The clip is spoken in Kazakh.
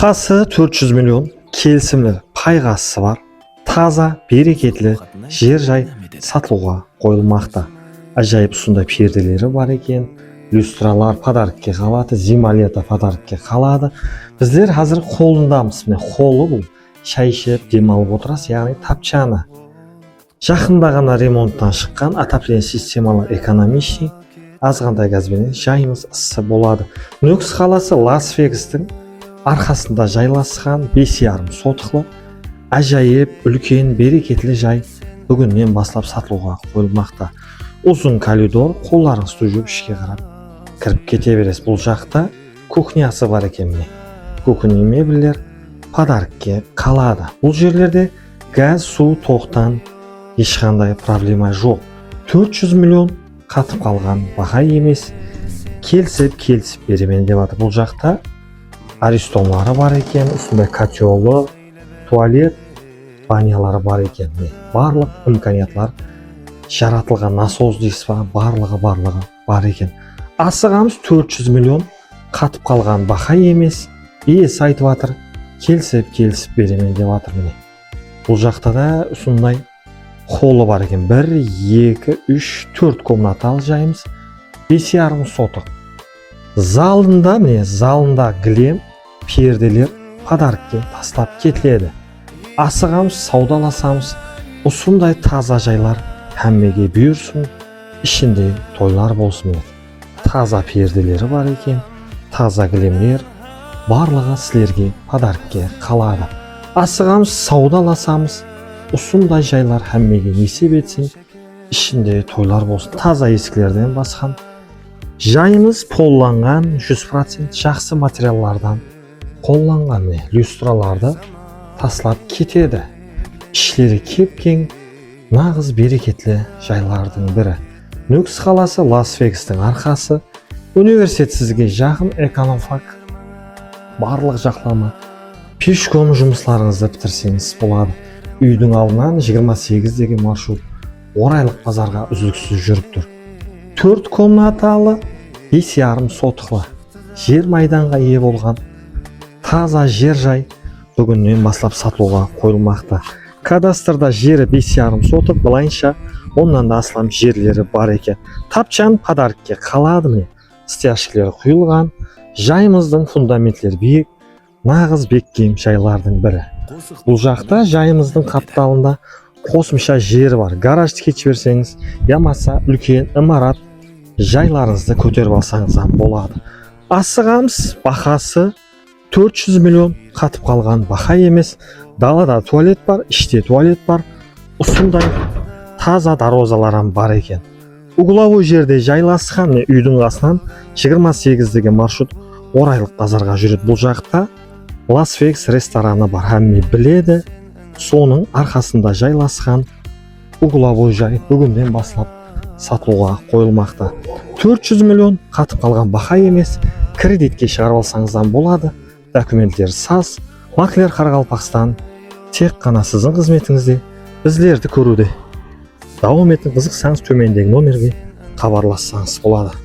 Bahası 400 milyon, kelsimli пайғасы бар, таза, берекетлі жер-жай сатылуға қойылмақта. Ажайып ұсында перделері бар екен, люстралар подаркке қалады, зима-лето подаркке қалады. Біздер қазір қолындамыз. Міне қолы бұл. Шай ішіп, демалып отырасыз, яғни тапчаны. Жақында ғана ремонттан шыққан отопление системалар экономичный, азғандай газбенен жайымыз ыссы болады. Нөкс қаласы Лас-Вегастың арқасында жайласқан 5,5 сотықлы ажайып үлкен берекетлі жай бүгіннен бастап сатылуға қойылмақта. Ұзын коридор, қолдарыңызды жүріп ішке қарап кіріп кете бересіз. Бұл жақта кухнясы бар екен. Кухня мебельдер подаркке қалады. Бұл жерлерде газ, су, тоқтан ешқандай проблема жоқ. 400 миллион қатып қалған баға емес. Келсіп беремен деп жатыр. Бұл жақта аристомлары бар екен, үстінде котелы, туалет, банялары бар екен. Барлық имканиятлар жаратылған, насос дейсіз ба, барлығы бар екен. Асығамыз 400 миллион қатып қалған баға емес. Иесі айтып жатыр, келсіп беремен деп жатыр. Бұл жақта да осындай холлы бар екен. 1, 2, 3, 4 комнаталы жайымыз, 5,5 сотық. Залында кілем, перделер подаркке тастап кетіледі. Асығамыз, саудаласамыз, осындай таза жайлар әммеге бұйырсын, ішінде тойлар болсын. Таза перделері бар екен, таза кілемлер, барлығы сілерге подаркке қалады. Асығамыз, саудаласамыз, осындай жайлар әммеге несеп етсін, ішінде тойлар болсын. Таза есіктерден басқан жайымыз полланған, 100% жақсы материаллардан қолланған. Люстраларды таслап кетеді. Ішлері кеп-кең, нағыз берекетлі жайлардың бірі. Нөкс қаласы Лас-Вегастың арқасы, университет сізге жақын, экономфак, барлық жақлама. Пешком жұмысларыңызды бітірсеңіз болады. Үйдің алдынан 28 деген маршрут орайлық базарға үзіліксіз жүріп тұр. 4 комнаталы, 5,5 сотықлы жер майданға ие болған таза жер жай бүгіннен бастап сатылуға қойылмақта. Кадастрда жері 5,5 сотық, былайынша оннан да астам жерлері бар екен. Тапчан подаркке қалады. Стяжкілері құйылған, жайымыздың фундаментлері биік, нағыз беккем жайлардың бірі. Бұл жақта жайымыздың қапталында қосымша жері бар. Гаражды кетіп берсеңіз, ямаса үлкен имарат жайларыңызды көтеріп алсаңыз болады. Асығамыз, бағасы 400 миллион қатып қалған баға емес. Далада туалет бар, іште туалет бар. Осындай таза дарозаларым бар екен. Угловой жерде жайласқан үйдің қасынан 28 деген маршрут орайлық базарға жүреді. Бұл жақта Лас-Вегас рестораны бар, әмме біледі. Соның арқасында жайласқан угловой жай бүгінден бастап сатылуға қойылмақта. 400 миллион қатып қалған баға емес. Кредитке шығарып алсаңыздан болады. Документтер саз. Маклер Қарақалпақстан тек қана сіздің қызметіңізде біздерді көруде. Дауым етін қызықсаңыз төмендегі номерге хабарлассаңыз болады.